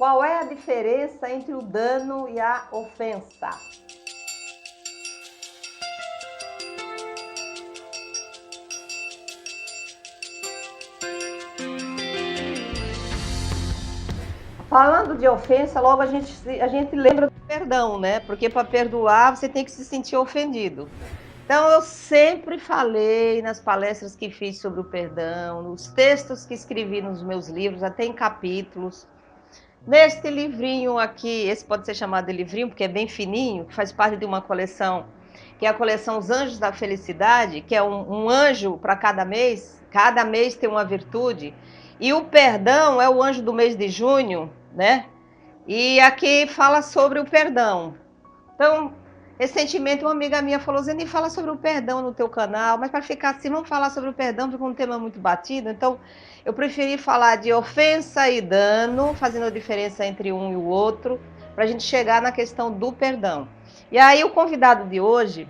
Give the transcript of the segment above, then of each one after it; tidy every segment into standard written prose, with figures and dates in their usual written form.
Qual é a diferença entre o dano e a ofensa? Falando de ofensa, logo a gente lembra do perdão, né? Porque para perdoar você tem que se sentir ofendido. Então eu sempre falei nas palestras que fiz sobre o perdão, nos textos que escrevi nos meus livros, até em capítulos. Neste livrinho aqui, esse pode ser chamado de livrinho porque é bem fininho, que faz parte de uma coleção, que é a coleção Os Anjos da Felicidade, que é um anjo para cada mês tem uma virtude, e o perdão é o anjo do mês de junho, né? E aqui fala sobre o perdão. Então, recentemente uma amiga minha falou, Zeni, fala sobre o perdão no teu canal, mas para ficar assim, vamos falar sobre o perdão, porque é um tema muito batido, então eu preferi falar de ofensa e dano, fazendo a diferença entre um e o outro, para a gente chegar na questão do perdão. E aí o convidado de hoje,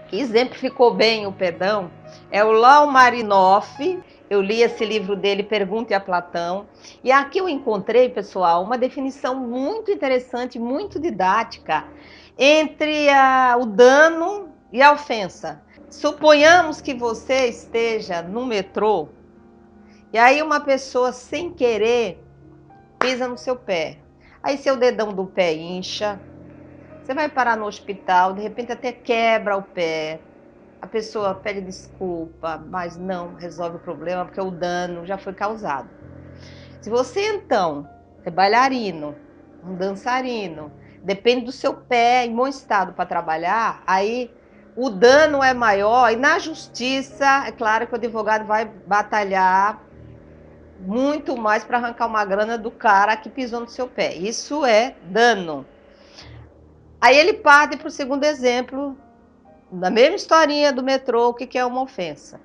que exemplificou bem o perdão, é o Lau Marinoff. Eu li esse livro dele, Pergunte a Platão, e aqui eu encontrei, pessoal, uma definição muito interessante, muito didática, entre o dano e a ofensa. Suponhamos que você esteja no metrô, e aí uma pessoa, sem querer, pisa no seu pé. Aí seu dedão do pé incha, você vai parar no hospital, de repente até quebra o pé. A pessoa pede desculpa, mas não resolve o problema porque o dano já foi causado. Se você então é bailarino, um dançarino, depende do seu pé em bom estado para trabalhar, aí o dano é maior e na justiça, é claro que o advogado vai batalhar muito mais para arrancar uma grana do cara que pisou no seu pé. Isso é dano. Aí ele parte para o segundo exemplo, da mesma historinha do metrô, o que é uma ofensa.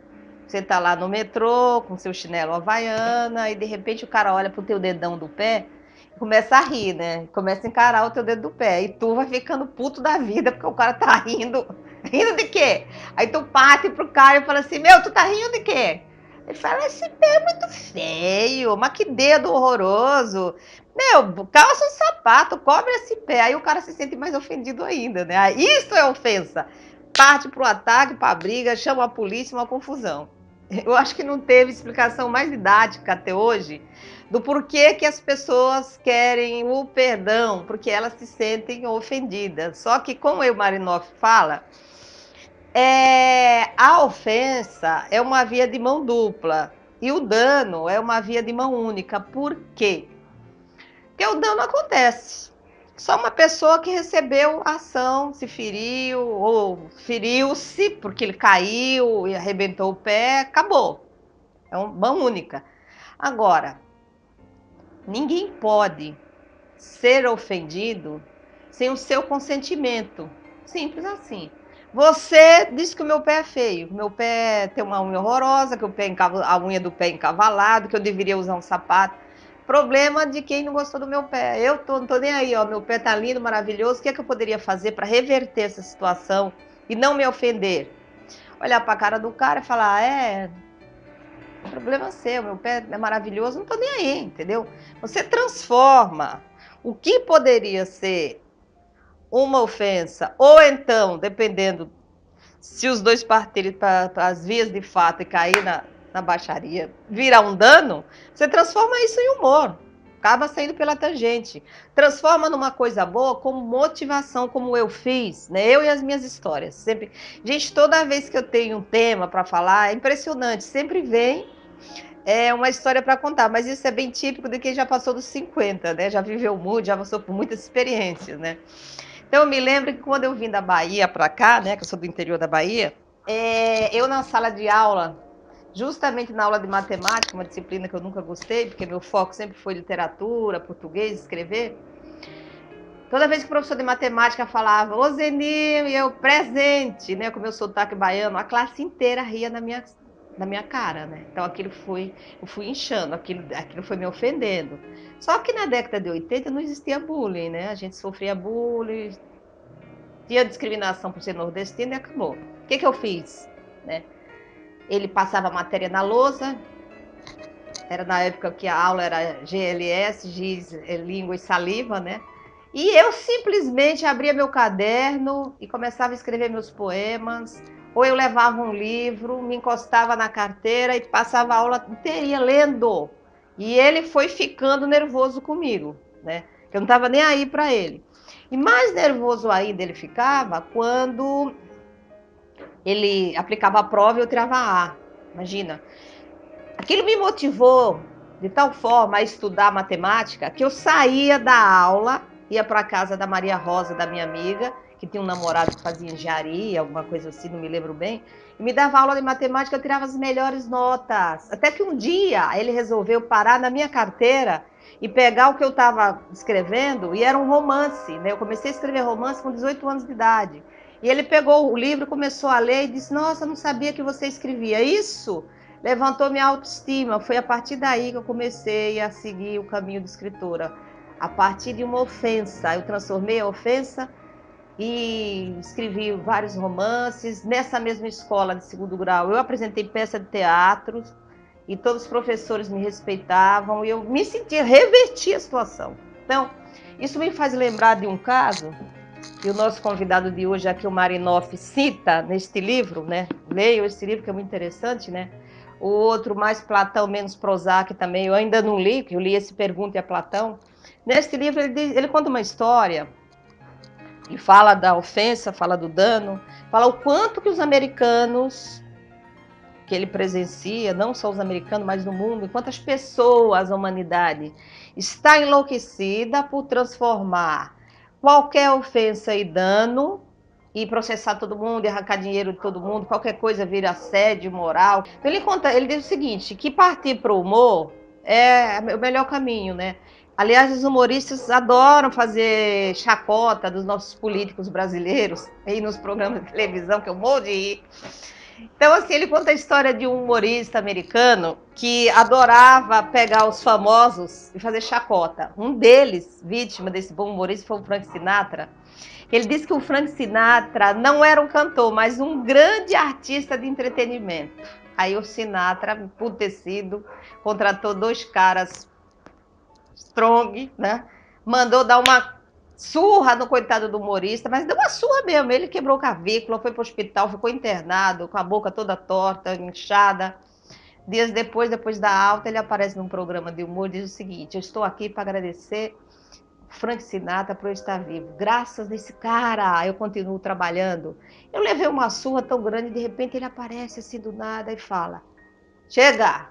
Você está lá no metrô com seu chinelo havaiana e de repente o cara olha pro teu dedão do pé e começa a rir, né? Começa a encarar o teu dedo do pé. E tu vai ficando puto da vida porque o cara tá rindo. Rindo de quê? Aí tu parte pro cara e fala assim, meu, tu tá rindo de quê? Ele fala, esse pé é muito feio, mas que dedo horroroso. Meu, calça um sapato, cobre esse pé. Aí o cara se sente mais ofendido ainda, né? Isso é ofensa. Parte pro ataque, pra briga, chama a polícia, uma confusão. Eu acho que não teve explicação mais didática até hoje do porquê que as pessoas querem o perdão, porque elas se sentem ofendidas. Só que, como o Marinoff fala, a ofensa é uma via de mão dupla e o dano é uma via de mão única. Por quê? Porque o dano acontece. Só uma pessoa que recebeu a ação se feriu ou feriu-se porque ele caiu e arrebentou o pé, acabou. É uma mão única. Agora, ninguém pode ser ofendido sem o seu consentimento. Simples assim. Você disse que o meu pé é feio, que o meu pé tem uma unha horrorosa, que a unha do pé é encavalado, que eu deveria usar um sapato. Problema de quem não gostou do meu pé. Eu não tô nem aí, ó, meu pé tá lindo, maravilhoso. O que é que eu poderia fazer para reverter essa situação e não me ofender? Olhar para a cara do cara e falar, problema seu, meu pé é maravilhoso, não tô nem aí, entendeu? Você transforma o que poderia ser uma ofensa, ou então, dependendo, se os dois partirem para as vias de fato e cair na baixaria, virar um dano, você transforma isso em humor. Acaba saindo pela tangente. Transforma numa coisa boa como motivação, como eu fiz, né? Eu e as minhas histórias. Sempre. Gente, toda vez que eu tenho um tema para falar, é impressionante. Sempre vem uma história para contar, mas isso é bem típico de quem já passou dos 50, né? Já viveu muito, já passou por muitas experiências, né? Então eu me lembro que quando eu vim da Bahia para cá, né? Que eu sou do interior da Bahia, eu na sala de aula, justamente na aula de matemática, uma disciplina que eu nunca gostei, porque meu foco sempre foi literatura, português, escrever. Toda vez que o professor de matemática falava, ô Zenil, e eu presente, né, com o meu sotaque baiano, a classe inteira ria na minha cara, né? Então eu fui inchando, aquilo foi me ofendendo. Só que na década de 80 não existia bullying, né? A gente sofria bullying, tinha discriminação por ser nordestino e acabou. O que eu fiz? Né? Ele passava a matéria na lousa, era na época que a aula era GLS, Giz, Língua e Saliva, né? E eu simplesmente abria meu caderno e começava a escrever meus poemas, ou eu levava um livro, me encostava na carteira e passava a aula inteira lendo. E ele foi ficando nervoso comigo, né? Que eu não estava nem aí para ele. E mais nervoso ainda ele ficava quando ele aplicava a prova e eu tirava A. Imagina. Aquilo me motivou de tal forma a estudar matemática que eu saía da aula, ia para a casa da Maria Rosa, da minha amiga, que tinha um namorado que fazia engenharia, alguma coisa assim, não me lembro bem, e me dava aula de matemática, eu tirava as melhores notas. Até que um dia ele resolveu parar na minha carteira e pegar o que eu estava escrevendo, e era um romance, né? Eu comecei a escrever romance com 18 anos de idade. E ele pegou o livro, começou a ler e disse: "Nossa, não sabia que você escrevia isso?" Levantou minha autoestima. Foi a partir daí que eu comecei a seguir o caminho de escritora. A partir de uma ofensa, eu transformei a ofensa e escrevi vários romances. Nessa mesma escola de segundo grau, eu apresentei peça de teatro e todos os professores me respeitavam e eu me sentia, reverti a situação. Então, isso me faz lembrar de um caso que o nosso convidado de hoje, aqui o Marinoff, cita neste livro, né? Leiam esse livro que é muito interessante, né? O outro, mais Platão, menos Prozac, também, eu ainda não li, porque eu li esse Pergunta a Platão. Neste livro, ele conta uma história, ele fala da ofensa, fala do dano, fala o quanto que os americanos, que ele presencia, não só os americanos, mas no mundo, quantas pessoas, a humanidade, está enlouquecida por transformar qualquer ofensa e dano e processar todo mundo, e arrancar dinheiro de todo mundo, qualquer coisa vira assédio moral. Então ele diz o seguinte, que partir para o humor é o melhor caminho, né? Aliás, os humoristas adoram fazer chacota dos nossos políticos brasileiros, aí nos programas de televisão, que eu morro de rir. Então, assim, ele conta a história de um humorista americano que adorava pegar os famosos e fazer chacota. Um deles, vítima desse bom humorista, foi o Frank Sinatra. Ele disse que o Frank Sinatra não era um cantor, mas um grande artista de entretenimento. Aí o Sinatra, emputecido, contratou dois caras strong, né? Mandou dar uma surra no coitado do humorista, mas deu uma surra mesmo. Ele quebrou clavícula, foi para o hospital, ficou internado, com a boca toda torta, inchada. Dias depois da alta, ele aparece num programa de humor e diz o seguinte: eu estou aqui para agradecer Frank Sinatra por eu estar vivo. Graças a esse cara, eu continuo trabalhando. Eu levei uma surra tão grande, de repente ele aparece assim do nada e fala: chega!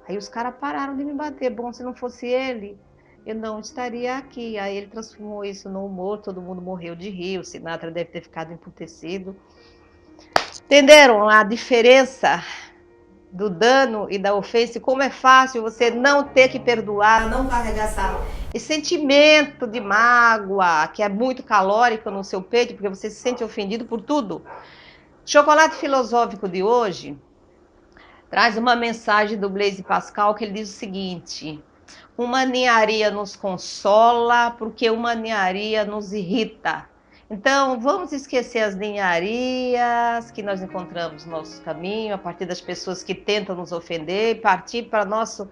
Aí os caras pararam de me bater. Bom, se não fosse ele, eu não estaria aqui. Aí ele transformou isso no humor, todo mundo morreu de rir. O Sinatra deve ter ficado emputecido. Entenderam a diferença do dano e da ofensa? E como é fácil você não ter que perdoar, não carregar esse sentimento de mágoa, que é muito calórico no seu peito, porque você se sente ofendido por tudo. O Chocolate Filosófico de hoje traz uma mensagem do Blaise Pascal, que ele diz o seguinte: uma ninharia nos consola, porque uma ninharia nos irrita. Então, vamos esquecer as ninharias que nós encontramos no nosso caminho, a partir das pessoas que tentam nos ofender, e partir para nosso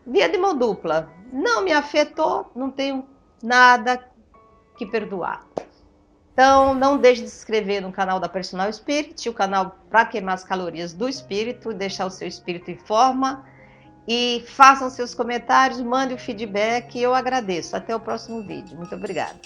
via de mão dupla. Não me afetou, não tenho nada que perdoar. Então, não deixe de se inscrever no canal da Personal Spirit, o canal para queimar as calorias do espírito, deixar o seu espírito em forma. E façam seus comentários, mande o feedback e eu agradeço. Até o próximo vídeo. Muito obrigada.